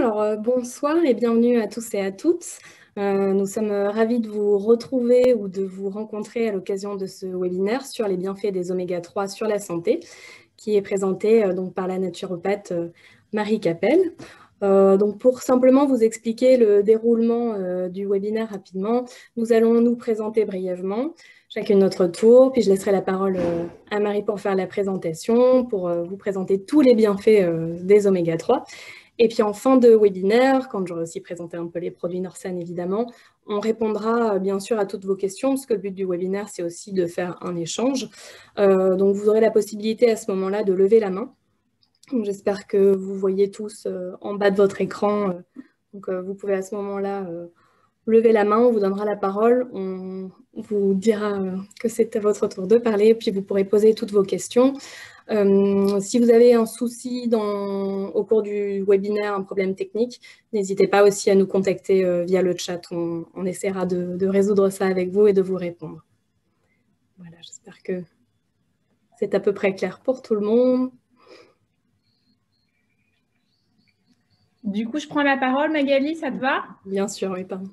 Bonsoir et bienvenue à tous et à toutes. Nous sommes ravis de vous retrouver ou de vous rencontrer à l'occasion de ce webinaire sur les bienfaits des oméga-3 sur la santé, qui est présenté donc par la naturopathe Marie Capel. Donc pour simplement vous expliquer le déroulement du webinaire rapidement, nous allons nous présenter brièvement, chacune notre tour, puis je laisserai la parole à Marie pour faire la présentation, pour vous présenter tous les bienfaits des oméga-3. Et puis en fin de webinaire, quand j'aurai aussi présenté un peu les produits Norsan évidemment, on répondra bien sûr à toutes vos questions, parce que le but du webinaire, c'est aussi de faire un échange. Donc vous aurez la possibilité à ce moment-là de lever la main. J'espère que vous voyez tous en bas de votre écran. Donc vous pouvez à ce moment-là lever la main, on vous donnera la parole, on vous dira que c'est à votre tour de parler, puis vous pourrez poser toutes vos questions. Si vous avez un souci au cours du webinaire, un problème technique, n'hésitez pas aussi à nous contacter via le chat. On essaiera de résoudre ça avec vous et de vous répondre. Voilà, j'espère que c'est à peu près clair pour tout le monde. Du coup, je prends la parole, Magali, ça te va? Bien sûr, oui, pardon.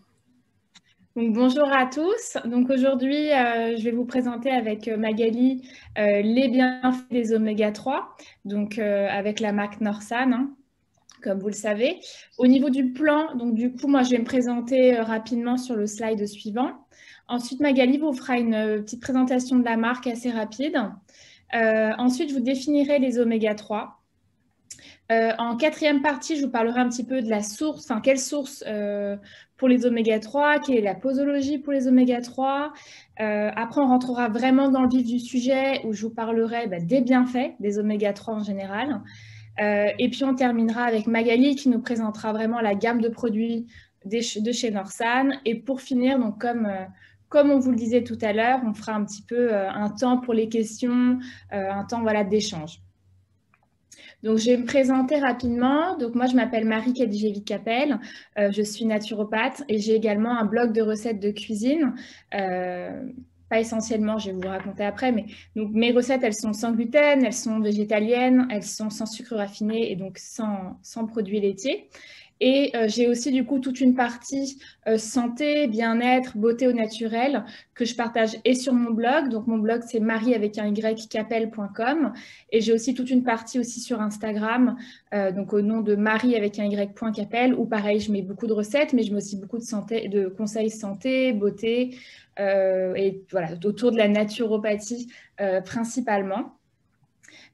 Donc, bonjour à tous. Donc aujourd'hui, je vais vous présenter avec Magali les bienfaits des oméga-3, donc avec la marque Norsan, hein, comme vous le savez. Au niveau du plan, donc du coup, moi, je vais me présenter rapidement sur le slide suivant. Ensuite, Magali vous fera une petite présentation de la marque assez rapide. Ensuite, je vous définirai les oméga-3. En quatrième partie, je vous parlerai un petit peu de la source, enfin, quelle source pour les oméga-3, quelle est la posologie pour les oméga-3. Après, on rentrera vraiment dans le vif du sujet où je vous parlerai des bienfaits des oméga-3 en général. Et puis, on terminera avec Magali qui nous présentera vraiment la gamme de produits de chez Norsan. Et pour finir, donc comme on vous le disait tout à l'heure, on fera un petit peu un temps pour les questions, un temps d'échange. Donc, je vais me présenter rapidement. Donc, moi, je m'appelle Marie Kedjevic-Capel. Je suis naturopathe et j'ai également un blog de recettes de cuisine. Pas essentiellement, je vais vous raconter après, mais donc, mes recettes, elles sont sans gluten, elles sont végétaliennes, elles sont sans sucre raffiné et donc sans produits laitiers. Et j'ai aussi du coup toute une partie santé, bien-être, beauté au naturel que je partage et sur mon blog. Donc mon blog c'est marie-capel.com et j'ai aussi toute une partie aussi sur Instagram, donc au nom de marie-y.capel où pareil je mets beaucoup de recettes mais je mets aussi beaucoup de conseils santé, beauté et voilà autour de la naturopathie principalement.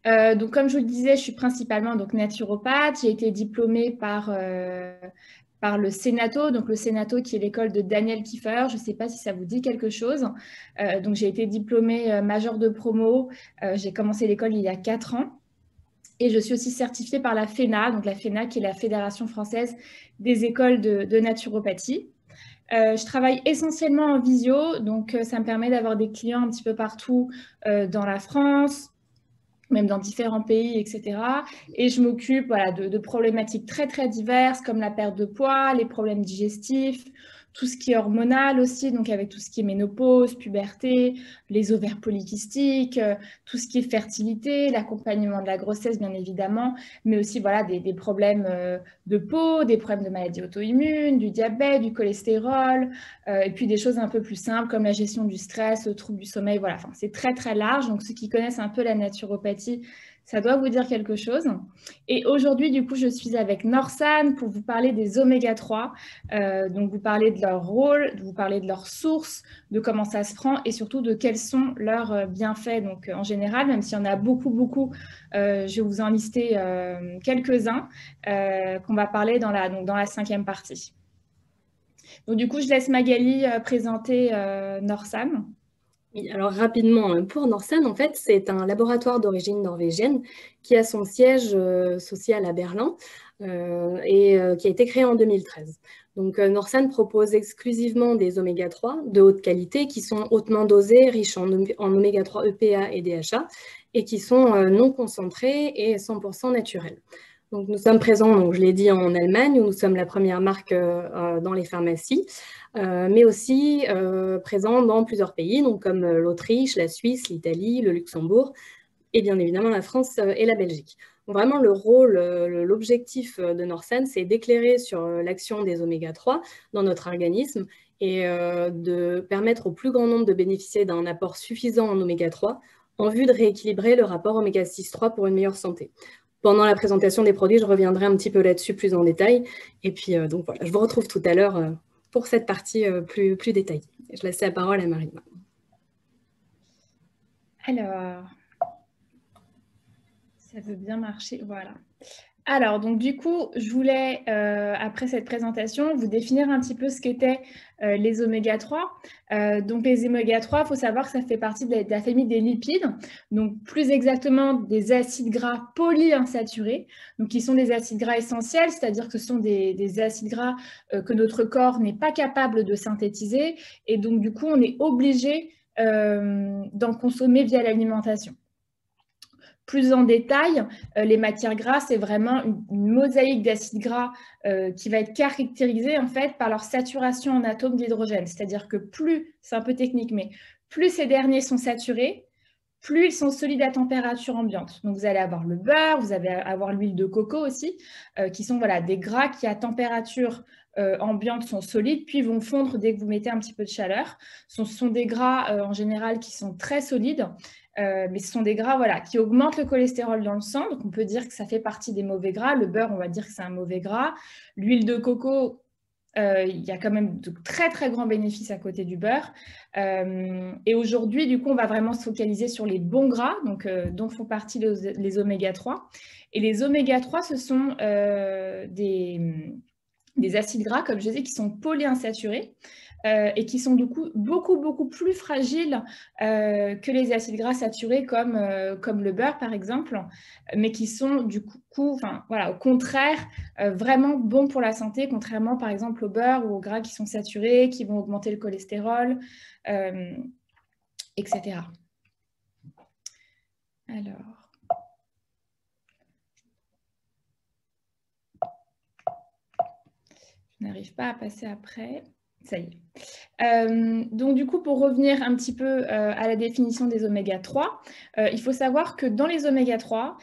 Donc, comme je vous le disais, je suis principalement donc, naturopathe. J'ai été diplômée par le Sénato, donc le Sénato qui est l'école de Daniel Kieffer. Je ne sais pas si ça vous dit quelque chose. Donc, j'ai été diplômée majeure de promo. J'ai commencé l'école il y a 4 ans. Et je suis aussi certifiée par la FENA, donc la FENA qui est la Fédération française des écoles de naturopathie. Je travaille essentiellement en visio, donc ça me permet d'avoir des clients un petit peu partout dans la France, même dans différents pays, etc. Et je m'occupe de problématiques très, très diverses, comme la perte de poids, les problèmes digestifs, tout ce qui est hormonal aussi, donc avec tout ce qui est ménopause, puberté, les ovaires polykystiques, tout ce qui est fertilité, l'accompagnement de la grossesse, bien évidemment, mais aussi des problèmes de peau, des problèmes de maladies auto-immunes, du diabète, du cholestérol, et puis des choses un peu plus simples comme la gestion du stress, le trouble du sommeil. Voilà, enfin, c'est très, très large. Donc, ceux qui connaissent un peu la naturopathie, ça doit vous dire quelque chose. Et aujourd'hui, du coup, je suis avec Norsan pour vous parler des oméga-3. Donc, vous parler de leur rôle, vous parler de leur source, de comment ça se prend et surtout de quels sont leurs bienfaits. Donc, en général, même s'il y en a beaucoup, beaucoup, je vais vous en lister quelques-uns qu'on va parler dans la 5e partie. Donc, du coup, je laisse Magali présenter Norsan. Oui, alors rapidement, pour Norsan, en fait, c'est un laboratoire d'origine norvégienne qui a son siège social à Berlin et qui a été créé en 2013. Donc Norsan propose exclusivement des oméga-3 de haute qualité qui sont hautement dosés, riches en oméga-3 EPA et DHA et qui sont non concentrés et 100% naturels. Donc, nous sommes présents, donc, je l'ai dit, en Allemagne, où nous sommes la première marque dans les pharmacies, mais aussi présents dans plusieurs pays, donc, comme l'Autriche, la Suisse, l'Italie, le Luxembourg, et bien évidemment la France et la Belgique. Vraiment, le rôle, l'objectif de Norsan, c'est d'éclairer sur l'action des oméga-3 dans notre organisme et de permettre au plus grand nombre de bénéficier d'un apport suffisant en oméga-3 en vue de rééquilibrer le rapport oméga-6-3 pour une meilleure santé. Pendant la présentation des produits, je reviendrai un petit peu là-dessus plus en détail. Et puis, donc voilà, je vous retrouve tout à l'heure pour cette partie plus détaillée. Je laisse la parole à Marie. Alors, ça veut bien marcher, voilà. Alors, donc du coup, je voulais, après cette présentation, vous définir un petit peu ce qu'étaient les oméga-3. Donc les oméga-3, il faut savoir que ça fait partie de la famille des lipides, donc plus exactement des acides gras polyinsaturés, donc qui sont des acides gras essentiels, c'est-à-dire que ce sont des acides gras que notre corps n'est pas capable de synthétiser, et donc du coup, on est obligé d'en consommer via l'alimentation. Plus en détail, les matières grasses, c'est vraiment une mosaïque d'acides gras qui va être caractérisée en fait par leur saturation en atomes d'hydrogène. C'est-à-dire que plus, c'est un peu technique, mais plus ces derniers sont saturés, plus ils sont solides à température ambiante. Donc vous allez avoir le beurre, vous allez avoir l'huile de coco aussi, qui sont voilà, des gras qui à température ambiante sont solides, puis vont fondre dès que vous mettez un petit peu de chaleur. Ce sont des gras en général qui sont très solides, mais ce sont des gras voilà, qui augmentent le cholestérol dans le sang. Donc on peut dire que ça fait partie des mauvais gras. Le beurre, on va dire que c'est un mauvais gras. L'huile de coco, il y a quand même de très très grands bénéfices à côté du beurre. Et aujourd'hui, du coup, on va vraiment se focaliser sur les bons gras, donc, dont font partie les oméga-3. Et les oméga-3, ce sont des acides gras, comme je disais, qui sont polyinsaturés et qui sont du coup beaucoup plus fragiles que les acides gras saturés comme le beurre, par exemple, mais qui sont du coup enfin, voilà, au contraire, vraiment bons pour la santé, contrairement, par exemple, au beurre ou aux gras qui sont saturés, qui vont augmenter le cholestérol, etc. Alors... Je n'arrive pas à passer après. Ça y est. Donc du coup, pour revenir un petit peu à la définition des oméga-3, il faut savoir que dans les oméga-3,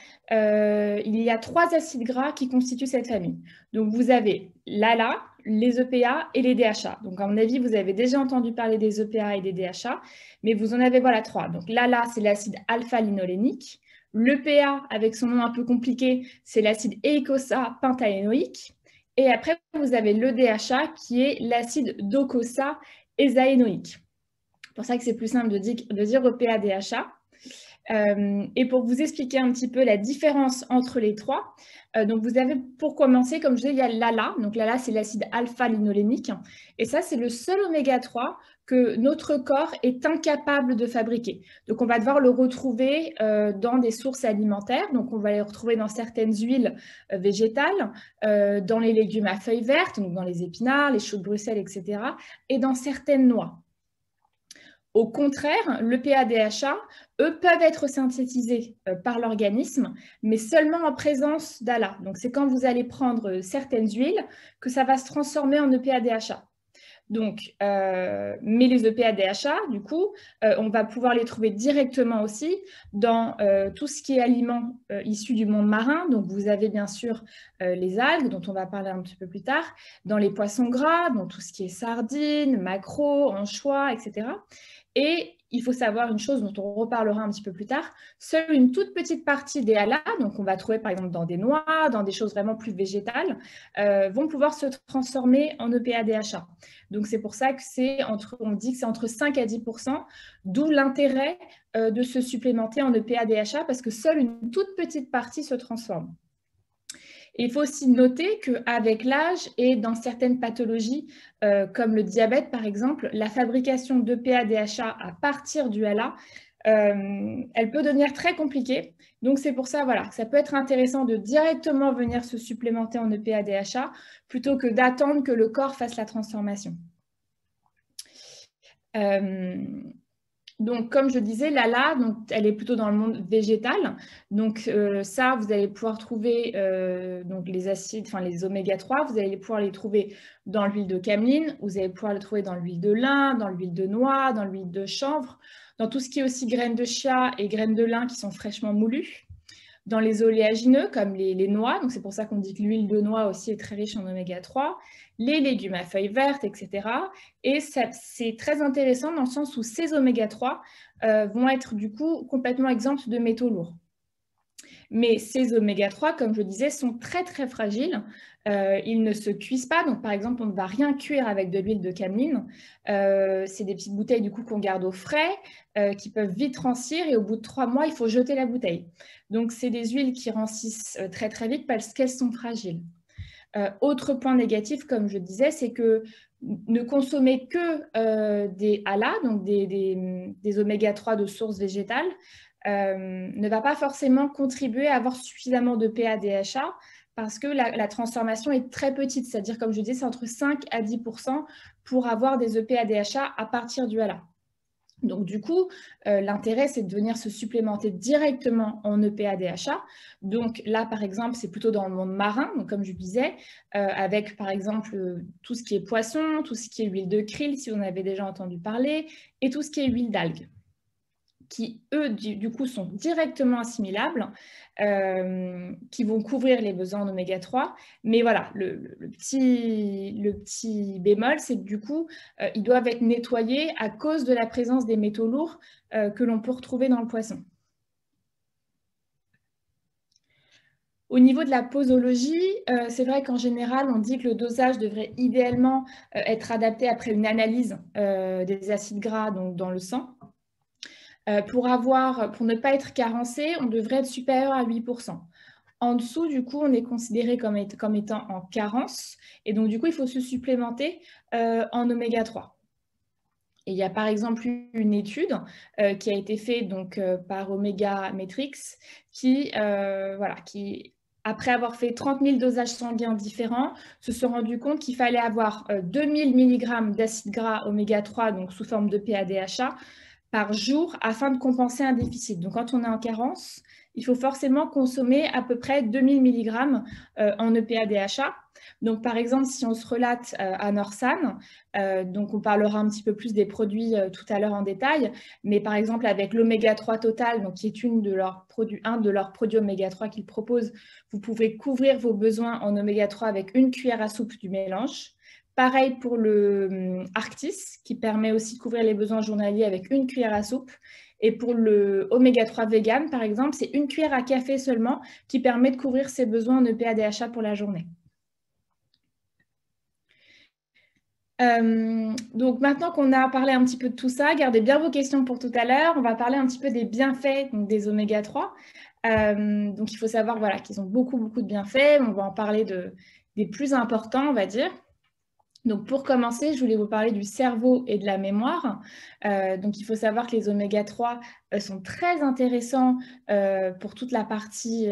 il y a 3 acides gras qui constituent cette famille. Donc vous avez l'ALA, les EPA et les DHA. Donc à mon avis, vous avez déjà entendu parler des EPA et des DHA, mais vous en avez voilà 3. Donc l'ALA, c'est l'acide alpha-linolénique. L'EPA, avec son nom un peu compliqué, c'est l'acide eicosa-pentaénoïque. Et après, vous avez le DHA qui est l'acide docosahexaénoïque. C'est pour ça que c'est plus simple de dire EPA-DHA. Et pour vous expliquer un petit peu la différence entre les trois, donc vous avez pour commencer, comme je disais, il y a l'ALA. Donc l'ALA, c'est l'acide alpha-linolénique. Et ça, c'est le seul oméga-3 que notre corps est incapable de fabriquer. Donc on va devoir le retrouver dans des sources alimentaires. Donc on va les retrouver dans certaines huiles végétales, dans les légumes à feuilles vertes, donc dans les épinards, les choux de Bruxelles, etc. et dans certaines noix. Au contraire, l'EPA-DHA, eux, peuvent être synthétisés par l'organisme, mais seulement en présence d'ALA. Donc, c'est quand vous allez prendre certaines huiles que ça va se transformer en EPA-DHA. Donc, mais les EPA-DHA, du coup, on va pouvoir les trouver directement aussi dans tout ce qui est aliments issus du monde marin. Donc, vous avez bien sûr les algues, dont on va parler un petit peu plus tard, dans les poissons gras, dans tout ce qui est sardines, maquereaux, anchois, etc. Et il faut savoir une chose dont on reparlera un petit peu plus tard, seule une toute petite partie des ALA, donc on va trouver par exemple dans des noix, dans des choses vraiment plus végétales, vont pouvoir se transformer en EPA-DHA. Donc c'est pour ça que on dit que c'est entre 5 à 10%, d'où l'intérêt de se supplémenter en EPA-DHA parce que seule une toute petite partie se transforme. Et il faut aussi noter qu'avec l'âge et dans certaines pathologies, comme le diabète par exemple, la fabrication d'EPA-DHA à partir du ALA, elle peut devenir très compliquée. Donc c'est pour ça, voilà, ça peut être intéressant de directement venir se supplémenter en EPA-DHA plutôt que d'attendre que le corps fasse la transformation. Donc, comme je disais, l'ALA, donc, elle est plutôt dans le monde végétal. Donc, ça, vous allez pouvoir trouver donc les acides, enfin les oméga-3, vous allez pouvoir les trouver dans l'huile de cameline, vous allez pouvoir les trouver dans l'huile de lin, dans l'huile de noix, dans l'huile de chanvre, dans tout ce qui est aussi graines de chia et graines de lin qui sont fraîchement moulues. dans les oléagineux comme les noix, donc c'est pour ça qu'on dit que l'huile de noix aussi est très riche en oméga 3, les légumes à feuilles vertes, etc. Et c'est très intéressant dans le sens où ces oméga 3 vont être du coup complètement exempts de métaux lourds. Mais ces oméga 3, comme je disais, sont très très fragiles. Ils ne se cuisent pas. Donc, par exemple, on ne va rien cuire avec de l'huile de cameline. C'est des petites bouteilles du coup qu'on garde au frais, qui peuvent vite rancir. Et au bout de 3 mois, il faut jeter la bouteille. Donc, c'est des huiles qui rancissent très très vite parce qu'elles sont fragiles. Autre point négatif, comme je disais, c'est que ne consommer que des ALA, donc des oméga 3 de source végétale, ne va pas forcément contribuer à avoir suffisamment de PADHA parce que la transformation est très petite, c'est-à-dire, comme je disais, c'est entre 5 à 10% pour avoir des EPA-DHA à partir du ALA. Donc, du coup, l'intérêt, c'est de venir se supplémenter directement en EPA-DHA. Donc, là, par exemple, c'est plutôt dans le monde marin, donc, comme je disais, avec, par exemple, tout ce qui est poisson, tout ce qui est huile de krill, si on avait déjà entendu parler, et tout ce qui est huile d'algues, qui, eux, du coup, sont directement assimilables, qui vont couvrir les besoins en oméga 3. Mais voilà, le petit bémol, c'est que du coup, ils doivent être nettoyés à cause de la présence des métaux lourds que l'on peut retrouver dans le poisson. Au niveau de la posologie, c'est vrai qu'en général, on dit que le dosage devrait idéalement être adapté après une analyse des acides gras donc dans le sang. Pour ne pas être carencé, on devrait être supérieur à 8%. En dessous, du coup, on est considéré comme étant en carence. Et donc, du coup, il faut se supplémenter en oméga 3. Et il y a par exemple une étude qui a été faite donc, par Omega Metrix qui, après avoir fait 30 000 dosages sanguins différents, se sont rendus compte qu'il fallait avoir 2000 mg d'acide gras oméga 3, donc sous forme de PADHA, par jour afin de compenser un déficit. Donc, quand on est en carence, il faut forcément consommer à peu près 2000 mg en EPA-DHA. Donc, par exemple, si on se relate à Norsan, donc on parlera un petit peu plus des produits tout à l'heure en détail, mais par exemple avec l'oméga 3 Total, donc qui est un de leurs produits oméga 3 qu'ils proposent, vous pouvez couvrir vos besoins en oméga 3 avec une cuillère à soupe du mélange. Pareil pour le Arctis, qui permet aussi de couvrir les besoins journaliers avec une cuillère à soupe. Et pour le oméga 3 vegan, par exemple, c'est une cuillère à café seulement qui permet de couvrir ses besoins en EPA-DHA pour la journée. Donc maintenant qu'on a parlé un petit peu de tout ça, gardez bien vos questions pour tout à l'heure. On va parler un petit peu des bienfaits donc des oméga 3. Donc il faut savoir voilà, qu'ils ont beaucoup de bienfaits. On va en parler des plus importants, on va dire. Donc pour commencer, je voulais vous parler du cerveau et de la mémoire. Donc il faut savoir que les oméga 3 sont très intéressants pour toute la partie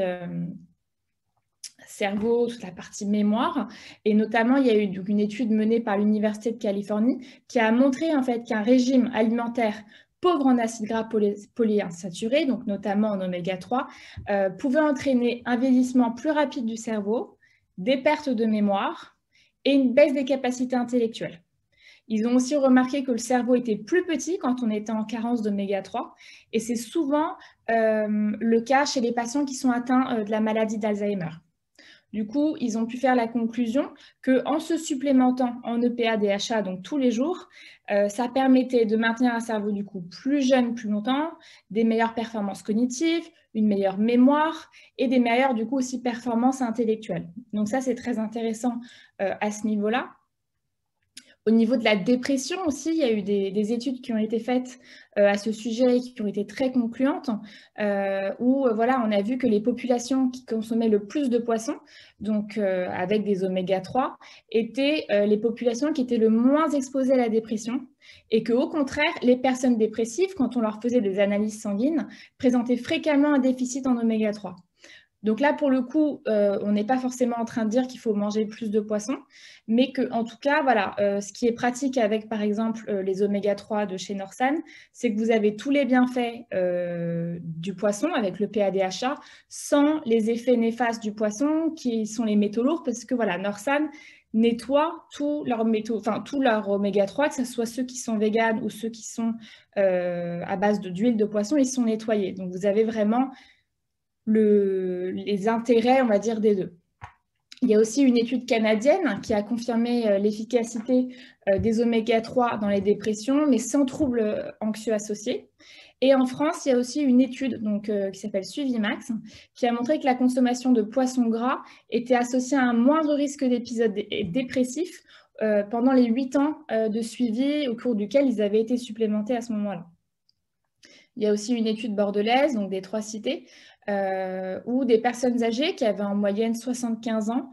cerveau, toute la partie mémoire. Et notamment, il y a eu une étude menée par l'Université de Californie qui a montré en fait qu'un régime alimentaire pauvre en acides gras polyinsaturés, donc notamment en oméga 3, pouvait entraîner un vieillissement plus rapide du cerveau, des pertes de mémoire et une baisse des capacités intellectuelles. Ils ont aussi remarqué que le cerveau était plus petit quand on était en carence d'oméga 3 et c'est souvent le cas chez les patients qui sont atteints de la maladie d'Alzheimer. Du coup, ils ont pu faire la conclusion qu'en se supplémentant en EPA-DHA, donc tous les jours, ça permettait de maintenir un cerveau du coup plus jeune plus longtemps, des meilleures performances cognitives, une meilleure mémoire et des meilleures du coup aussi performances intellectuelles. Donc ça, c'est très intéressant à ce niveau-là. Au niveau de la dépression aussi, il y a eu des études qui ont été faites à ce sujet et qui ont été très concluantes, où voilà, on a vu que les populations qui consommaient le plus de poissons, donc avec des oméga 3, étaient les populations qui étaient le moins exposées à la dépression, et qu'au contraire, les personnes dépressives, quand on leur faisait des analyses sanguines, présentaient fréquemment un déficit en oméga 3. Donc là, pour le coup, on n'est pas forcément en train de dire qu'il faut manger plus de poissons, mais qu'en tout cas, voilà, ce qui est pratique avec, par exemple, les oméga 3 de chez Norsan, c'est que vous avez tous les bienfaits du poisson avec le PADHA, sans les effets néfastes du poisson, qui sont les métaux lourds, parce que voilà, Norsan nettoie tous leurs métaux, enfin tous leurs oméga 3, que ce soit ceux qui sont véganes ou ceux qui sont à base d'huile de poisson, ils sont nettoyés. Donc vous avez vraiment les intérêts, on va dire, des deux. Il y a aussi une étude canadienne qui a confirmé l'efficacité des oméga-3 dans les dépressions, mais sans troubles anxieux associés. Et en France, il y a aussi une étude qui s'appelle Suivimax, qui a montré que la consommation de poissons gras était associée à un moindre risque d'épisodes dépressifs pendant les 8 ans de suivi au cours duquel ils avaient été supplémentés à ce moment-là. Il y a aussi une étude bordelaise, donc des 3 cités, où des personnes âgées qui avaient en moyenne 75 ans,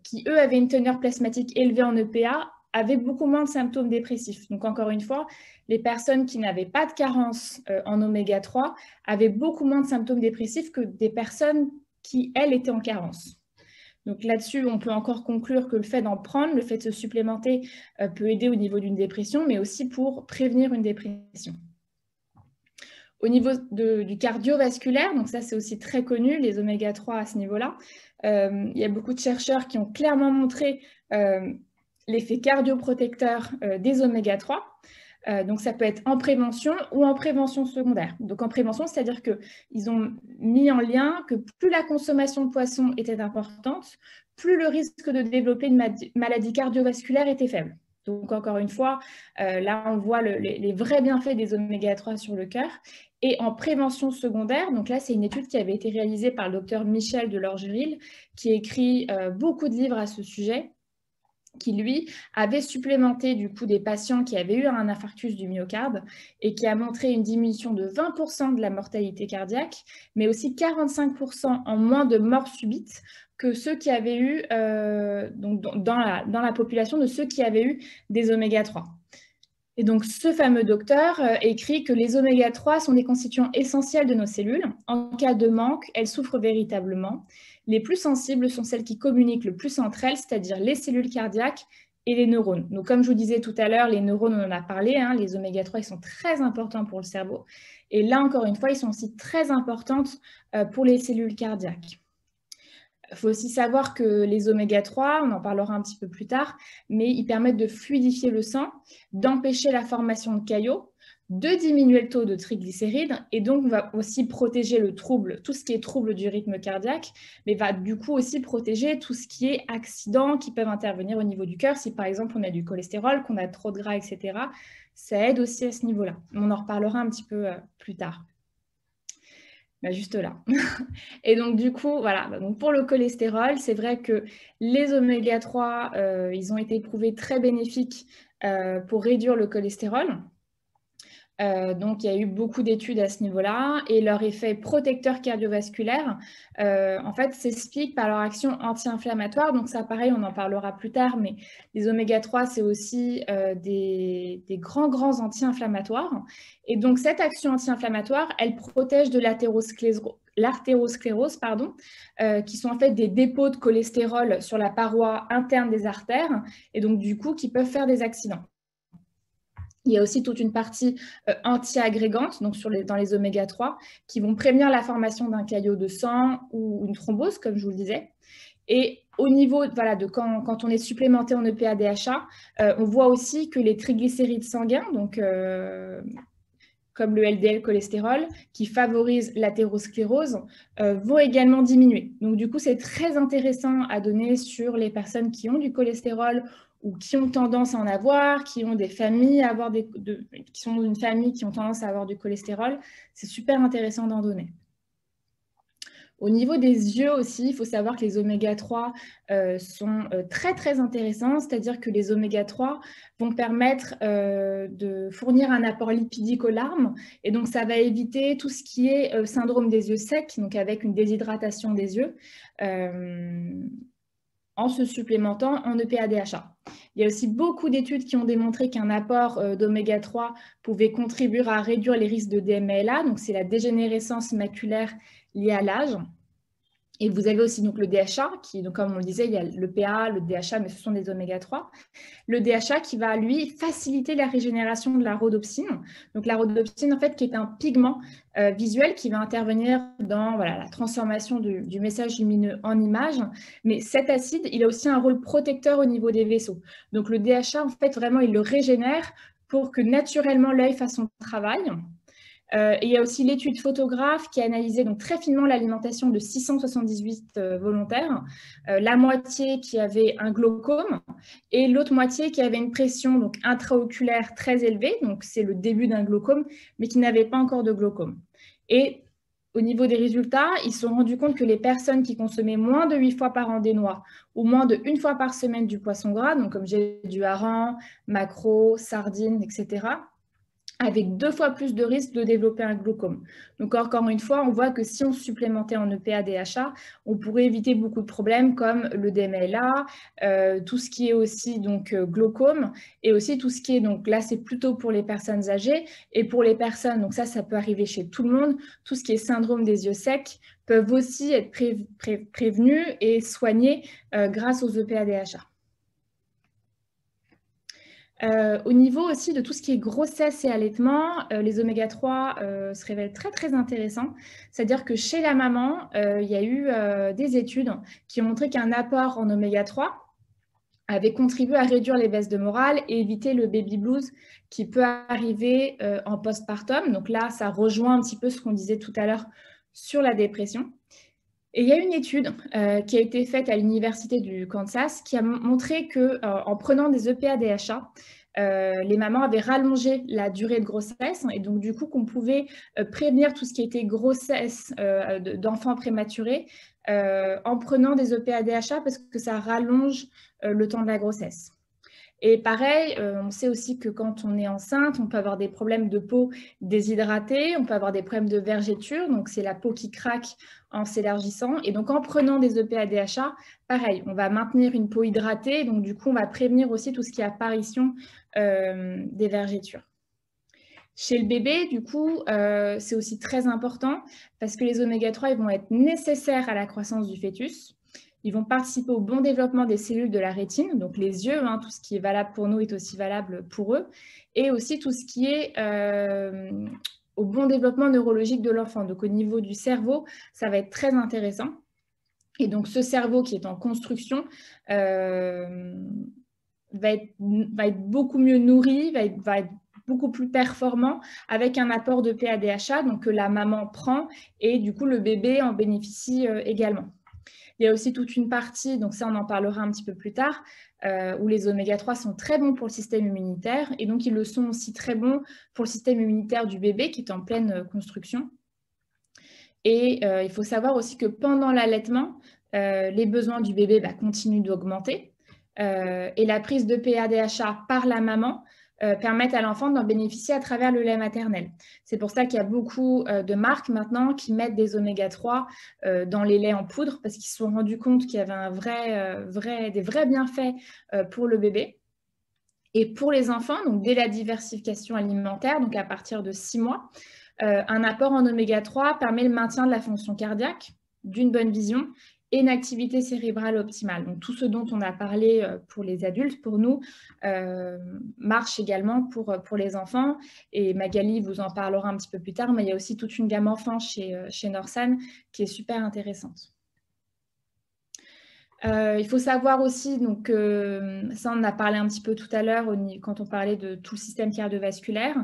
qui eux avaient une teneur plasmatique élevée en EPA, avaient beaucoup moins de symptômes dépressifs. Donc encore une fois, les personnes qui n'avaient pas de carence en oméga 3 avaient beaucoup moins de symptômes dépressifs que des personnes qui, elles, étaient en carence. Donc là-dessus, on peut encore conclure que le fait d'en prendre, le fait de se supplémenter peut aider au niveau d'une dépression, mais aussi pour prévenir une dépression. Au niveau du cardiovasculaire, donc ça c'est aussi très connu, les oméga 3 à ce niveau-là, il y a beaucoup de chercheurs qui ont clairement montré l'effet cardioprotecteur des oméga 3. Donc ça peut être en prévention ou en prévention secondaire. Donc en prévention, c'est-à-dire qu'ils ont mis en lien que plus la consommation de poissons était importante, plus le risque de développer une maladie cardiovasculaire était faible. Donc encore une fois, là on voit les vrais bienfaits des oméga 3 sur le cœur. Et en prévention secondaire, donc là c'est une étude qui avait été réalisée par le docteur Michel Delorgeril, qui écrit beaucoup de livres à ce sujet, qui lui avait supplémenté du coup des patients qui avaient eu un infarctus du myocarde et qui a montré une diminution de 20% de la mortalité cardiaque, mais aussi 45% en moins de morts subites que ceux qui avaient eu, donc dans la population de ceux qui avaient eu des oméga 3. Et donc, ce fameux docteur écrit que les oméga 3 sont des constituants essentiels de nos cellules. En cas de manque, elles souffrent véritablement. Les plus sensibles sont celles qui communiquent le plus entre elles, c'est-à-dire les cellules cardiaques et les neurones. Donc, comme je vous disais tout à l'heure, les neurones, on en a parlé, hein, les oméga 3, ils sont très importants pour le cerveau. Et là, encore une fois, ils sont aussi très importantes pour les cellules cardiaques. Il faut aussi savoir que les oméga 3, on en parlera un petit peu plus tard, mais ils permettent de fluidifier le sang, d'empêcher la formation de caillots, de diminuer le taux de triglycérides et donc va aussi protéger le trouble, tout ce qui est trouble du rythme cardiaque, mais va du coup aussi protéger tout ce qui est accidents qui peuvent intervenir au niveau du cœur. Si par exemple on a du cholestérol, qu'on a trop de gras, etc., ça aide aussi à ce niveau-là. On en reparlera un petit peu plus tard. Bah juste là. Et donc, du coup, voilà. Donc, pour le cholestérol, c'est vrai que les oméga 3, ils ont été prouvés très bénéfiques pour réduire le cholestérol. Donc, il y a eu beaucoup d'études à ce niveau-là et leur effet protecteur cardiovasculaire, en fait, s'explique par leur action anti-inflammatoire. Donc, ça, pareil, on en parlera plus tard, mais les oméga 3, c'est aussi des grands anti-inflammatoires. Et donc, cette action anti-inflammatoire, elle protège de l'artérosclérose, qui sont en fait des dépôts de cholestérol sur la paroi interne des artères et donc, du coup, qui peuvent faire des accidents. Il y a aussi toute une partie anti-agrégante, donc dans les oméga 3, qui vont prévenir la formation d'un caillot de sang ou une thrombose, comme je vous le disais. Et au niveau de quand on est supplémenté en EPA-DHA, on voit aussi que les triglycérides sanguins, donc comme le LDL cholestérol, qui favorise l'athérosclérose, vont également diminuer. Donc du coup, c'est très intéressant à donner sur les personnes qui ont du cholestérol ou qui ont tendance à en avoir, qui ont des familles qui sont d'une famille qui ont tendance à avoir du cholestérol. C'est super intéressant d'en donner. Au niveau des yeux aussi, il faut savoir que les oméga 3 sont très intéressants, c'est-à-dire que les oméga 3 vont permettre de fournir un apport lipidique aux larmes, et donc ça va éviter tout ce qui est syndrome des yeux secs, donc avec une déshydratation des yeux, en se supplémentant en EPA-DHA. Il y a aussi beaucoup d'études qui ont démontré qu'un apport d'oméga 3 pouvait contribuer à réduire les risques de DMLA, donc c'est la dégénérescence maculaire liée à l'âge. Et vous avez aussi donc le DHA, qui, donc, comme on le disait, il y a le PA, le DHA, mais ce sont des oméga 3. Le DHA qui va, lui, faciliter la régénération de la rhodopsine. Donc la rhodopsine, en fait, qui est un pigment visuel qui va intervenir dans la transformation du message lumineux en image. Mais cet acide, il a aussi un rôle protecteur au niveau des vaisseaux. Donc le DHA, en fait, vraiment, il le régénère pour que naturellement l'œil fasse son travail. Et il y a aussi l'étude photographe qui a analysé donc très finement l'alimentation de 678 volontaires, la moitié qui avait un glaucome et l'autre moitié qui avait une pression donc intraoculaire très élevée, donc c'est le début d'un glaucome, mais qui n'avait pas encore de glaucome. Et au niveau des résultats, ils se sont rendus compte que les personnes qui consommaient moins de 8 fois par an des noix ou moins de 1 fois par semaine du poisson gras, donc comme j'ai du hareng, maquereau, sardines, etc., avec 2 fois plus de risques de développer un glaucome. Donc encore une fois, on voit que si on supplémentait en EPA-DHA, on pourrait éviter beaucoup de problèmes comme le DMLA, tout ce qui est aussi donc glaucome, et aussi tout ce qui est, donc là c'est plutôt pour les personnes âgées, et pour les personnes, donc ça peut arriver chez tout le monde, tout ce qui est syndrome des yeux secs, peuvent aussi être prévenus et soignés grâce aux EPA-DHA. Au niveau aussi de tout ce qui est grossesse et allaitement, les oméga 3 se révèlent très très intéressants. C'est-à-dire que chez la maman, il y a eu des études qui ont montré qu'un apport en oméga 3 avait contribué à réduire les baisses de morale et éviter le baby blues qui peut arriver en postpartum. Donc là, ça rejoint un petit peu ce qu'on disait tout à l'heure sur la dépression. Et il y a une étude qui a été faite à l'Université du Kansas qui a montré qu'en prenant des EPA-DHA, les mamans avaient rallongé la durée de grossesse et donc du coup qu'on pouvait prévenir tout ce qui était grossesse d'enfants prématurés en prenant des EPA-DHA parce que ça rallonge le temps de la grossesse. Et pareil, on sait aussi que quand on est enceinte, on peut avoir des problèmes de peau déshydratée, on peut avoir des problèmes de vergéture, donc c'est la peau qui craque en s'élargissant. Et donc en prenant des EPA-DHA, pareil, on va maintenir une peau hydratée, donc du coup on va prévenir aussi tout ce qui est apparition des vergétures. Chez le bébé, du coup, c'est aussi très important parce que les oméga 3 ils vont être nécessaires à la croissance du fœtus. Ils vont participer au bon développement des cellules de la rétine, donc les yeux, hein, tout ce qui est valable pour nous est aussi valable pour eux, et aussi tout ce qui est au bon développement neurologique de l'enfant. Donc au niveau du cerveau, ça va être très intéressant. Et donc ce cerveau qui est en construction va être beaucoup mieux nourri, va être beaucoup plus performant avec un apport de PADHA donc que la maman prend et du coup le bébé en bénéficie également. Il y a aussi toute une partie, donc ça on en parlera un petit peu plus tard, où les oméga 3 sont très bons pour le système immunitaire et donc ils le sont aussi très bons pour le système immunitaire du bébé qui est en pleine construction. Et il faut savoir aussi que pendant l'allaitement, les besoins du bébé continuent d'augmenter et la prise de PADHA par la maman permettent à l'enfant d'en bénéficier à travers le lait maternel. C'est pour ça qu'il y a beaucoup de marques maintenant qui mettent des oméga 3 dans les laits en poudre parce qu'ils se sont rendus compte qu'il y avait des vrais bienfaits pour le bébé. Et pour les enfants, donc dès la diversification alimentaire, donc à partir de 6 mois, un apport en oméga 3 permet le maintien de la fonction cardiaque, d'une bonne vision et une activité cérébrale optimale. Donc, tout ce dont on a parlé pour les adultes, pour nous, marche également pour les enfants. Et Magali vous en parlera un petit peu plus tard, mais il y a aussi toute une gamme enfant chez Norsan qui est super intéressante. Il faut savoir aussi, donc ça on en a parlé un petit peu tout à l'heure quand on parlait de tout le système cardiovasculaire,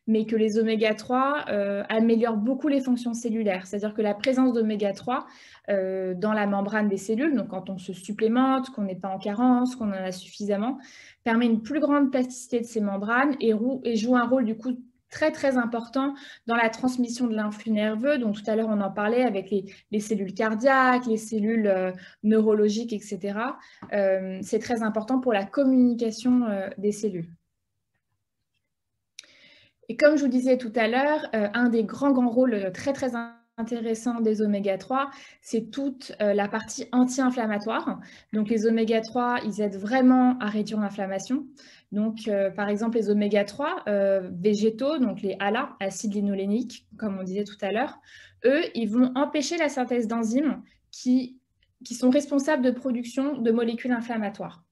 mais que les oméga 3 améliorent beaucoup les fonctions cellulaires. C'est-à-dire que la présence d'oméga 3 dans la membrane des cellules, donc quand on se supplémente, qu'on n'est pas en carence, qu'on en a suffisamment, permet une plus grande plasticité de ces membranes et joue un rôle du coup très très important dans la transmission de l'influx nerveux. Donc tout à l'heure on en parlait avec les cellules cardiaques, les cellules neurologiques, etc. C'est très important pour la communication des cellules. Et comme je vous disais tout à l'heure, un des grands rôles très très intéressant des oméga 3, c'est toute la partie anti-inflammatoire. Donc les oméga 3, ils aident vraiment à réduire l'inflammation. Donc par exemple les oméga 3 végétaux, donc les ALA, acides linoléniques, comme on disait tout à l'heure, eux, ils vont empêcher la synthèse d'enzymes qui sont responsables de production de molécules inflammatoires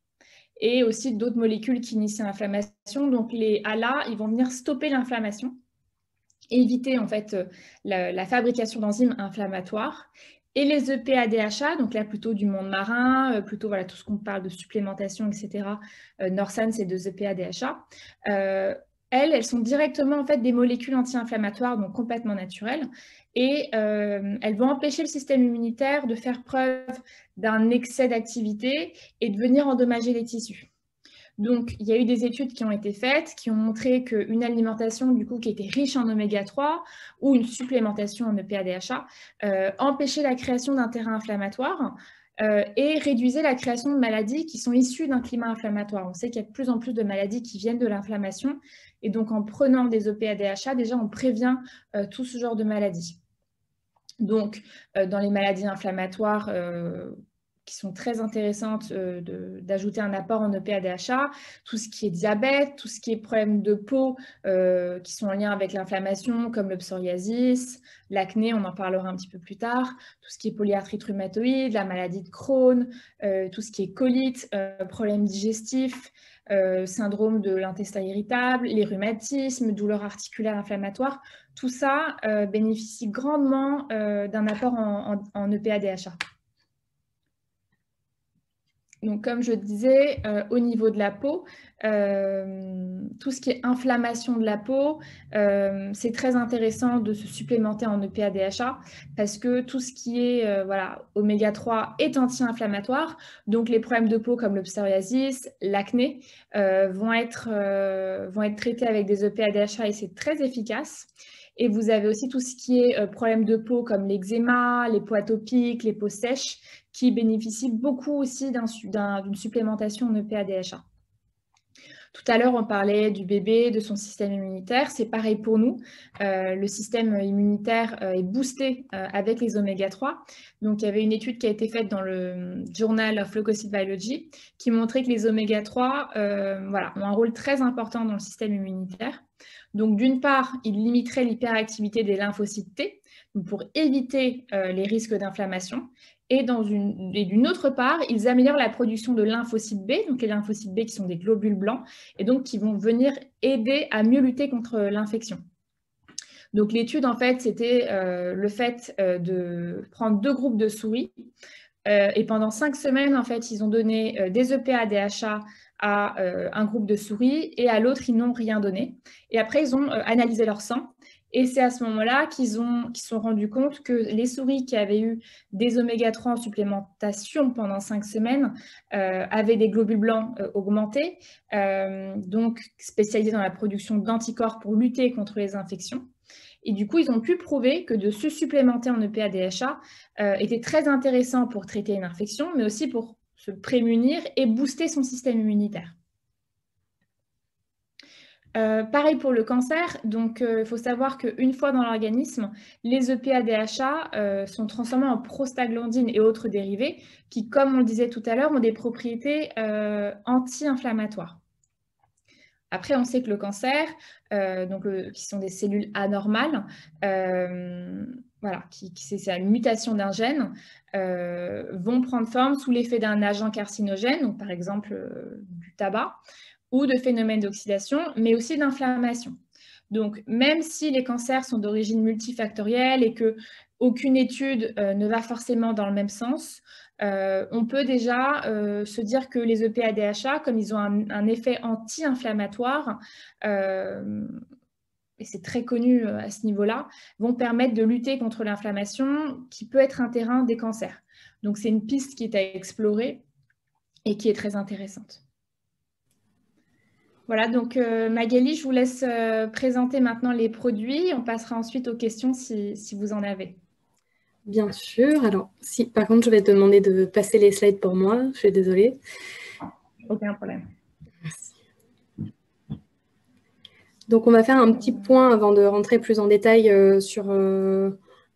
et aussi d'autres molécules qui initient l'inflammation. Donc les ALA, ils vont venir stopper l'inflammation, éviter en fait la fabrication d'enzymes inflammatoires. Et les EPA-DHA, donc là plutôt du monde marin, plutôt voilà, tout ce qu'on parle de supplémentation, etc. Norsan, c'est deux EPA-DHA. elles sont directement en fait des molécules anti-inflammatoires, donc complètement naturelles, et elles vont empêcher le système immunitaire de faire preuve d'un excès d'activité et de venir endommager les tissus. Donc, il y a eu des études qui ont été faites qui ont montré qu'une alimentation du coup, qui était riche en oméga 3 ou une supplémentation en EPA-DHA empêchait la création d'un terrain inflammatoire et réduisait la création de maladies qui sont issues d'un climat inflammatoire. On sait qu'il y a de plus en plus de maladies qui viennent de l'inflammation. Et donc, en prenant des EPA-DHA, déjà, on prévient tout ce genre de maladies. Donc, dans les maladies inflammatoires qui sont très intéressantes d'ajouter un apport en EPA-DHA, tout ce qui est diabète, tout ce qui est problème de peau qui sont en lien avec l'inflammation, comme le psoriasis, l'acné, on en parlera un petit peu plus tard, tout ce qui est polyarthrite rhumatoïde, la maladie de Crohn, tout ce qui est colite, problèmes digestifs, syndrome de l'intestin irritable, les rhumatismes, douleurs articulaires inflammatoires, tout ça bénéficie grandement d'un apport en EPA-DHA. Donc, comme je disais, au niveau de la peau, tout ce qui est inflammation de la peau, c'est très intéressant de se supplémenter en EPA-DHA parce que tout ce qui est oméga 3 est anti-inflammatoire. Donc, les problèmes de peau comme le psoriasis, l'acné vont être traités avec des EPA-DHA et c'est très efficace. Et vous avez aussi tout ce qui est problèmes de peau comme l'eczéma, les peaux atopiques, les peaux sèches, qui bénéficient beaucoup aussi d'une supplémentation en EPA-DHA. Tout à l'heure, on parlait du bébé, de son système immunitaire. C'est pareil pour nous. Le système immunitaire est boosté avec les oméga 3. Donc, il y avait une étude qui a été faite dans le Journal of Leukocyte Biology qui montrait que les oméga 3 ont un rôle très important dans le système immunitaire. Donc, d'une part, ils limiteraient l'hyperactivité des lymphocytes T pour éviter les risques d'inflammation. Et d'une autre part, ils améliorent la production de lymphocytes B, donc les lymphocytes B qui sont des globules blancs, et donc qui vont venir aider à mieux lutter contre l'infection. Donc l'étude, en fait, c'était le fait de prendre 2 groupes de souris, et pendant 5 semaines, en fait, ils ont donné des EPA-DHA à un groupe de souris, et à l'autre, ils n'ont rien donné. Et après, ils ont analysé leur sang. Et c'est à ce moment-là qu'ils se sont rendus compte que les souris qui avaient eu des oméga 3 en supplémentation pendant 5 semaines avaient des globules blancs augmentés, donc spécialisés dans la production d'anticorps pour lutter contre les infections. Et du coup, ils ont pu prouver que de se supplémenter en EPA-DHA était très intéressant pour traiter une infection, mais aussi pour se prémunir et booster son système immunitaire. Pareil pour le cancer, donc il faut savoir qu'une fois dans l'organisme, les EPA-DHA sont transformés en prostaglandines et autres dérivés qui, comme on le disait tout à l'heure, ont des propriétés anti-inflammatoires. Après, on sait que le cancer, qui sont des cellules anormales, c'est une mutation d'un gène, vont prendre forme sous l'effet d'un agent carcinogène, donc par exemple du tabac, ou de phénomènes d'oxydation, mais aussi d'inflammation. Donc, même si les cancers sont d'origine multifactorielle et qu'aucune étude ne va forcément dans le même sens, on peut déjà se dire que les EPA-DHA, comme ils ont un effet anti-inflammatoire, et c'est très connu à ce niveau-là, vont permettre de lutter contre l'inflammation qui peut être un terrain des cancers. Donc, c'est une piste qui est à explorer et qui est très intéressante. Voilà, donc Magali, je vous laisse présenter maintenant les produits. On passera ensuite aux questions si vous en avez. Bien sûr. Alors, si par contre, je vais te demander de passer les slides pour moi. Je suis désolée. Aucun problème. Merci. Donc, on va faire un petit point avant de rentrer plus en détail sur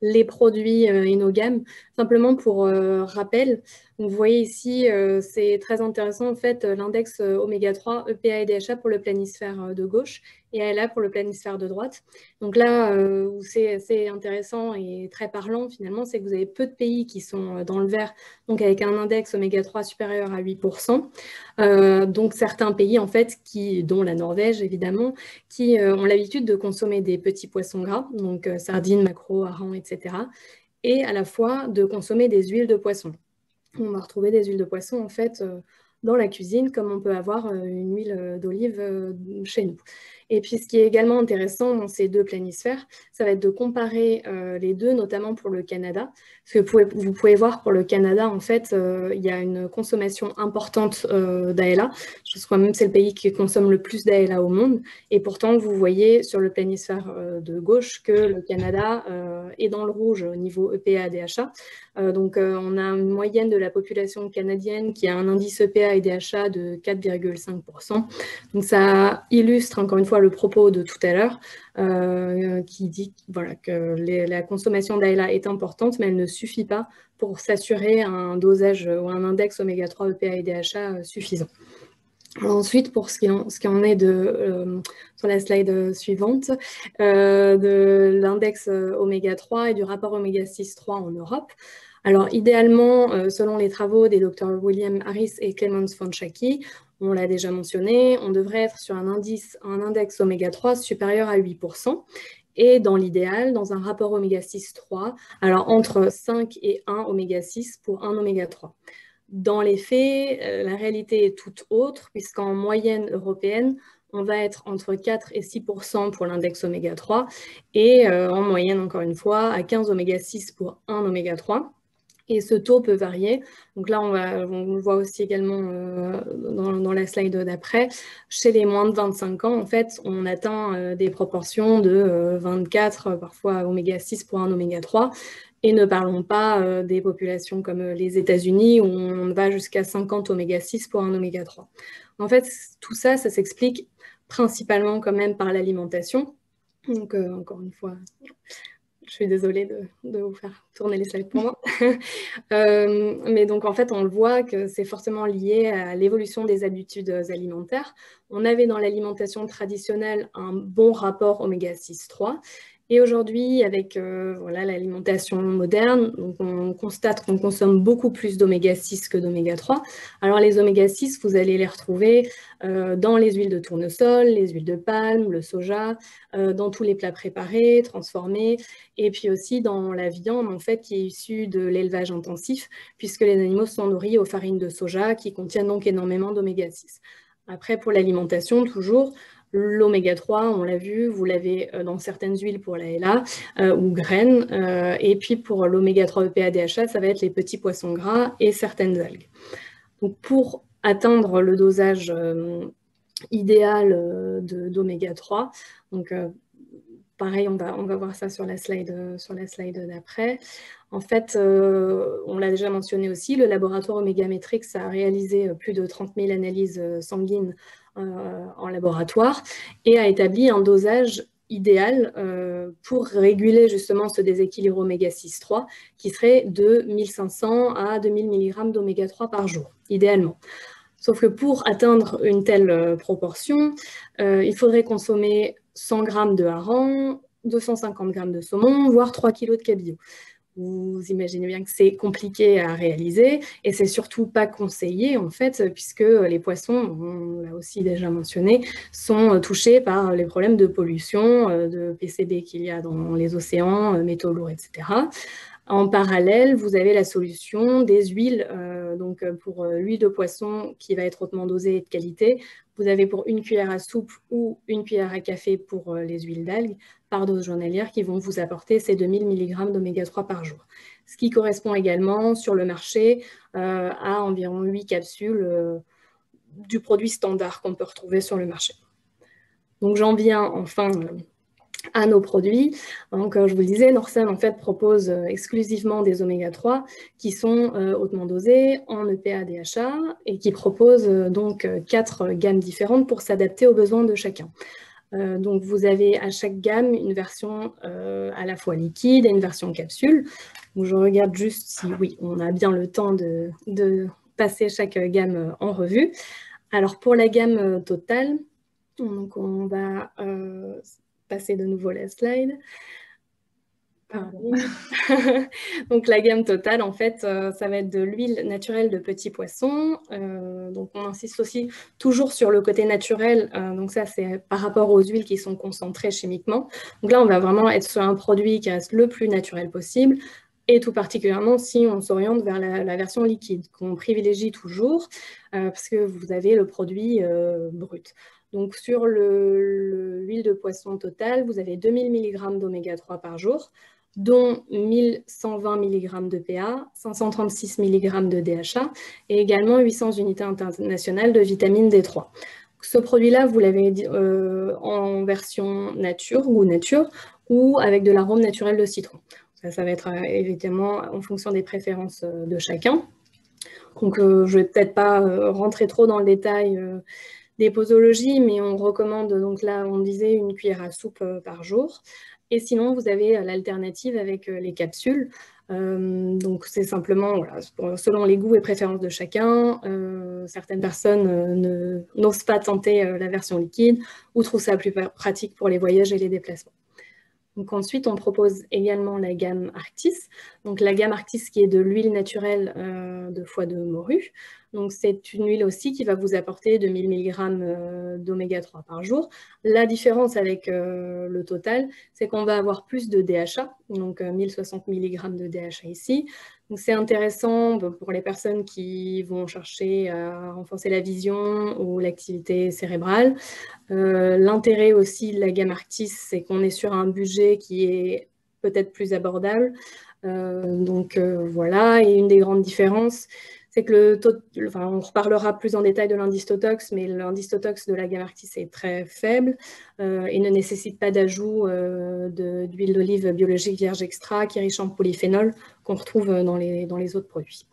les produits et nos gammes. Simplement pour rappel, vous voyez ici, c'est très intéressant en fait, l'index oméga 3, EPA et DHA pour le planisphère de gauche et ALA pour le planisphère de droite. Donc là, où c'est assez intéressant et très parlant finalement, c'est que vous avez peu de pays qui sont dans le vert, donc avec un index oméga 3 supérieur à 8%. Donc certains pays en fait, dont la Norvège évidemment, qui ont l'habitude de consommer des petits poissons gras, donc sardines, maquereaux, harengs, etc. Et à la fois de consommer des huiles de poisson. On va retrouver des huiles de poisson en fait dans la cuisine, comme on peut avoir une huile d'olive chez nous. Et puis, ce qui est également intéressant dans ces deux planisphères, ça va être de comparer les deux, notamment pour le Canada. Parce que vous pouvez voir pour le Canada, en fait, il y a une consommation importante d'ALA. Je crois même que c'est le pays qui consomme le plus d'ALA au monde. Et pourtant, vous voyez sur le planisphère de gauche que le Canada est dans le rouge au niveau EPA-DHA. Donc, on a une moyenne de la population canadienne qui a un indice EPA et DHA de 4,5%. Donc, ça illustre encore une fois le propos de tout à l'heure qui dit voilà, que la consommation d'ALA est importante, mais elle ne suffit pas pour s'assurer un dosage ou un index oméga 3 EPA et DHA suffisant. Alors ensuite, pour ce qui en est sur la slide suivante, de l'index oméga 3 et du rapport oméga 6-3 en Europe. Alors idéalement, selon les travaux des docteurs William Harris et Clemens Fonchaki, on l'a déjà mentionné, on devrait être sur un index oméga 3 supérieur à 8%. Et dans l'idéal, dans un rapport oméga 6-3, alors entre 5 et 1 oméga 6 pour 1 oméga 3. Dans les faits, la réalité est toute autre, puisqu'en moyenne européenne, on va être entre 4 et 6% pour l'index oméga 3, et en moyenne, encore une fois, à 15 oméga 6 pour 1 oméga 3. Et ce taux peut varier. Donc là, on le voit aussi également dans la slide d'après. Chez les moins de 25 ans, en fait, on atteint des proportions de 24, parfois oméga 6 pour 1 oméga 3. Et ne parlons pas des populations comme les États-Unis où on va jusqu'à 50 oméga 6 pour un oméga 3. En fait, tout ça, ça s'explique principalement quand même par l'alimentation. Donc, encore une fois, je suis désolée de vous faire tourner les slides pour moi. Mais donc, en fait, on le voit que c'est fortement lié à l'évolution des habitudes alimentaires. On avait dans l'alimentation traditionnelle un bon rapport oméga 6-3. Et aujourd'hui, avec voilà, l'alimentation moderne, donc on constate qu'on consomme beaucoup plus d'oméga 6 que d'oméga 3. Alors les oméga 6, vous allez les retrouver dans les huiles de tournesol, les huiles de palme, le soja, dans tous les plats préparés, transformés, et puis aussi dans la viande en fait, qui est issue de l'élevage intensif, puisque les animaux sont nourris aux farines de soja qui contiennent donc énormément d'oméga 6. Après, pour l'alimentation, toujours, l'oméga 3, on l'a vu, vous l'avez dans certaines huiles pour la HELA ou graines. Et puis pour l'oméga 3 EPA DHA, ça va être les petits poissons gras et certaines algues. Donc pour atteindre le dosage idéal d'oméga 3, donc pareil, on va voir ça sur la slide d'après. En fait, on l'a déjà mentionné aussi, le laboratoire Omega Metrix a réalisé plus de 30 000 analyses sanguines en laboratoire et a établi un dosage idéal pour réguler justement ce déséquilibre oméga 6-3 qui serait de 1500 à 2000 mg d'oméga 3 par jour, idéalement. Sauf que pour atteindre une telle proportion, il faudrait consommer 100 g de hareng, 250 g de saumon, voire 3 kg de cabillaud. Vous imaginez bien que c'est compliqué à réaliser et c'est surtout pas conseillé en fait, puisque les poissons, on l'a aussi déjà mentionné, sont touchés par les problèmes de pollution, de PCB qu'il y a dans les océans, métaux lourds, etc. En parallèle, vous avez la solution des huiles. Donc pour l'huile de poisson qui va être hautement dosée et de qualité, vous avez pour une cuillère à soupe ou une cuillère à café pour les huiles d'algues par dose journalière qui vont vous apporter ces 2000 mg d'oméga 3 par jour. Ce qui correspond également sur le marché à environ 8 capsules du produit standard qu'on peut retrouver sur le marché. Donc j'en viens enfin à nos produits. Donc, je vous le disais, Norcem en fait propose exclusivement des oméga 3 qui sont hautement dosés en EPA DHA et qui proposent donc 4 gammes différentes pour s'adapter aux besoins de chacun. Donc, vous avez à chaque gamme une version à la fois liquide et une version capsule. Donc, je regarde juste si oui, on a bien le temps de passer chaque gamme en revue. Alors, pour la gamme totale, donc on va passer de nouveau la slide. Donc la gamme totale, en fait, ça va être de l'huile naturelle de petits poissons. Donc on insiste aussi toujours sur le côté naturel. Donc ça, c'est par rapport aux huiles qui sont concentrées chimiquement. Donc là, on va vraiment être sur un produit qui reste le plus naturel possible. Et tout particulièrement si on s'oriente vers la version liquide, qu'on privilégie toujours, parce que vous avez le produit brut. Donc sur l'huile de poisson totale, vous avez 2000 mg d'oméga 3 par jour, dont 1120 mg de PA, 536 mg de DHA et également 800 unités internationales de vitamine D3. Ce produit-là, vous l'avez en version nature, goût nature, ou avec de l'arôme naturel de citron. Ça va être évidemment en fonction des préférences de chacun. Donc, je ne vais peut-être pas rentrer trop dans le détail des posologies, mais on recommande, donc là, on disait une cuillère à soupe par jour. Et sinon, vous avez l'alternative avec les capsules. Donc, c'est simplement, voilà, selon les goûts et préférences de chacun, certaines personnes n'osent pas tenter la version liquide ou trouvent ça plus pratique pour les voyages et les déplacements. Donc ensuite, on propose également la gamme Arctis. Donc la gamme Arctis qui est de l'huile naturelle de foie de morue. Donc c'est une huile aussi qui va vous apporter 2000 mg d'oméga 3 par jour. La différence avec le total, c'est qu'on va avoir plus de DHA, donc 1060 mg de DHA ici. Donc c'est intéressant pour les personnes qui vont chercher à renforcer la vision ou l'activité cérébrale. L'intérêt aussi de la gamme Arctis, c'est qu'on est sur un budget qui est peut-être plus abordable. Voilà, et une des grandes différences, c'est que on reparlera plus en détail de l'indice Totox, mais l'indice Totox de la gamme Arctis est très faible et ne nécessite pas d'ajout d'huile d'olive biologique vierge extra qui est riche en polyphénol qu'on retrouve dans les autres produits.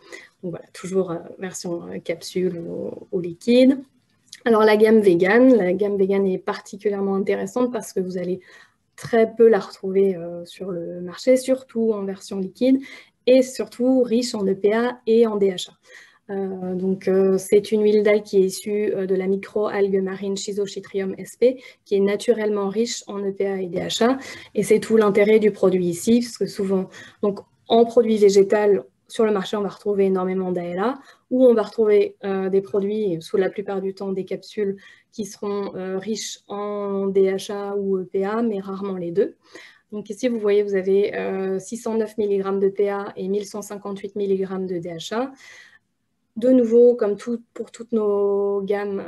Donc voilà, toujours version capsule ou liquide. Alors la gamme vegan est particulièrement intéressante parce que vous allez très peu la retrouver sur le marché, surtout en version liquide et surtout riche en EPA et en DHA. C'est une huile d'algue qui est issue de la micro-algue marine Schizochytrium sp, qui est naturellement riche en EPA et DHA. Et c'est tout l'intérêt du produit ici, parce que souvent, donc, en produit végétal, sur le marché, on va retrouver énormément d'ALA, ou on va retrouver des produits, sous la plupart du temps, des capsules qui seront riches en DHA ou EPA, mais rarement les deux. Donc ici, vous voyez, vous avez 609 mg de PA et 1158 mg de DHA. De nouveau, comme pour toutes nos gammes,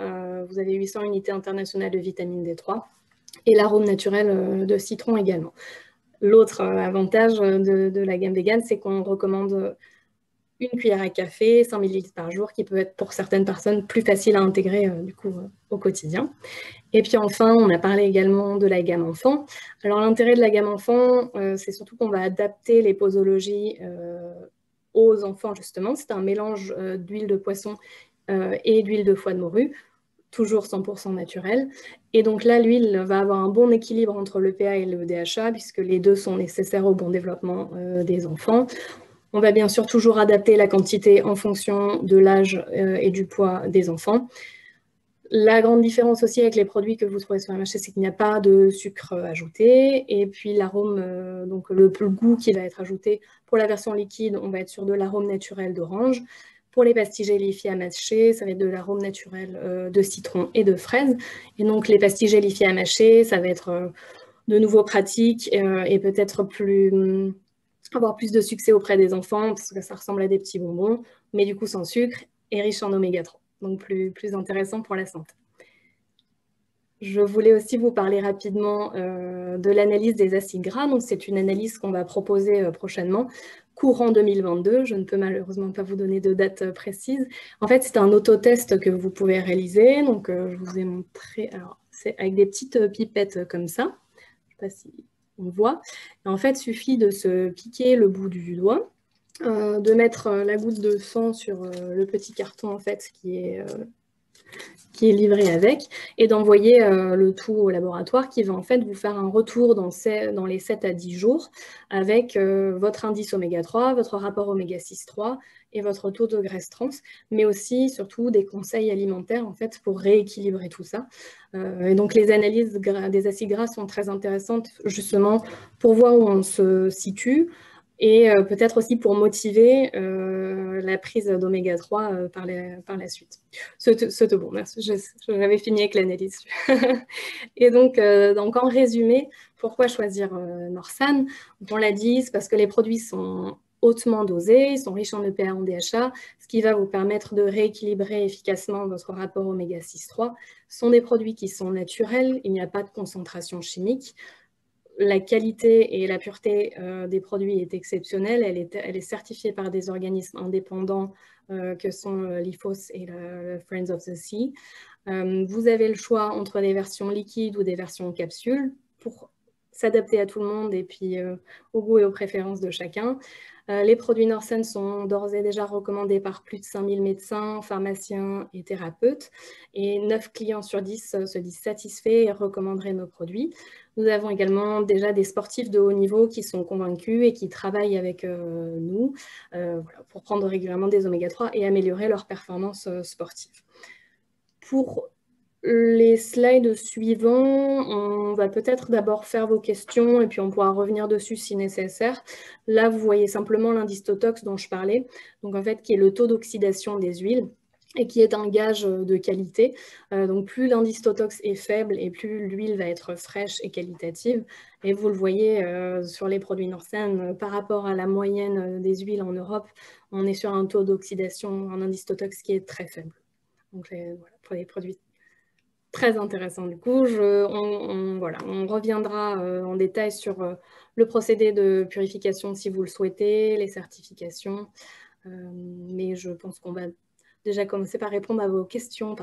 vous avez 800 unités internationales de vitamine D3 et l'arôme naturel de citron également. L'autre avantage de la gamme vegan, c'est qu'on recommande une cuillère à café, 100 ml par jour, qui peut être pour certaines personnes plus facile à intégrer au quotidien. Et puis enfin, on a parlé également de la gamme enfant. Alors l'intérêt de la gamme enfant, c'est surtout qu'on va adapter les posologies aux enfants justement. C'est un mélange d'huile de poisson et d'huile de foie de morue, toujours 100% naturel. Et donc là, l'huile va avoir un bon équilibre entre le PA et le DHA, puisque les deux sont nécessaires au bon développement des enfants. On va bien sûr toujours adapter la quantité en fonction de l'âge et du poids des enfants. La grande différence aussi avec les produits que vous trouvez sur le marché, c'est qu'il n'y a pas de sucre ajouté. Et puis l'arôme, donc le goût qui va être ajouté pour la version liquide, on va être sur de l'arôme naturel d'orange. Pour les pastilles gélifiées à mâcher, ça va être de l'arôme naturel de citron et de fraise. Et donc les pastilles gélifiées à mâcher, ça va être de nouveau pratique et peut-être avoir plus de succès auprès des enfants, parce que ça ressemble à des petits bonbons, mais du coup sans sucre et riche en oméga 3. Donc plus intéressant pour la santé. Je voulais aussi vous parler rapidement de l'analyse des acides gras. Donc c'est une analyse qu'on va proposer prochainement, courant 2022. Je ne peux malheureusement pas vous donner de date précise. En fait, c'est un autotest que vous pouvez réaliser. Donc je vous ai montré, alors c'est avec des petites pipettes comme ça. Je ne sais pas si on voit. Et en fait, il suffit de se piquer le bout du doigt, de mettre la goutte de sang sur le petit carton en fait qui est livré avec, et d'envoyer le tout au laboratoire qui va en fait vous faire un retour dans les 7 à 10 jours avec votre indice oméga 3, votre rapport oméga 6,3 et votre taux de graisse trans, mais aussi surtout des conseils alimentaires en fait pour rééquilibrer tout ça. Et donc les analyses des acides gras sont très intéressantes justement pour voir où on se situe, et peut-être aussi pour motiver la prise d'oméga 3 par la suite. C'est bon, merci. J'avais fini avec l'analyse. Et donc en résumé, pourquoi choisir Norsan? On l'a dit, c'est parce que les produits sont hautement dosés, ils sont riches en EPA, en DHA, ce qui va vous permettre de rééquilibrer efficacement votre rapport oméga 6,3. Ce sont des produits qui sont naturels, il n'y a pas de concentration chimique. La qualité et la pureté des produits est exceptionnelle. Elle est certifiée par des organismes indépendants que sont l'IFOS et le Friends of the Sea. Vous avez le choix entre des versions liquides ou des versions capsules pour s'adapter à tout le monde et puis au goût et aux préférences de chacun. Les produits Norsen sont d'ores et déjà recommandés par plus de 5000 médecins, pharmaciens et thérapeutes. Et 9 clients sur 10 se disent satisfaits et recommanderaient nos produits. Nous avons également déjà des sportifs de haut niveau qui sont convaincus et qui travaillent avec nous pour prendre régulièrement des oméga 3 et améliorer leur performance sportive. Pour les slides suivants, on va peut-être d'abord faire vos questions et puis on pourra revenir dessus si nécessaire. Là, vous voyez simplement l'indice Totox dont je parlais, donc en fait qui est le taux d'oxydation des huiles et qui est un gage de qualité. Donc plus l'indice Totox est faible et plus l'huile va être fraîche et qualitative. Et vous le voyez sur les produits Norsen, par rapport à la moyenne des huiles en Europe, on est sur un taux d'oxydation, un indice Totox qui est très faible. Donc voilà, pour les produits très intéressant. Du coup, on reviendra en détail sur le procédé de purification si vous le souhaitez, les certifications. Mais je pense qu'on va déjà commencer par répondre à vos questions.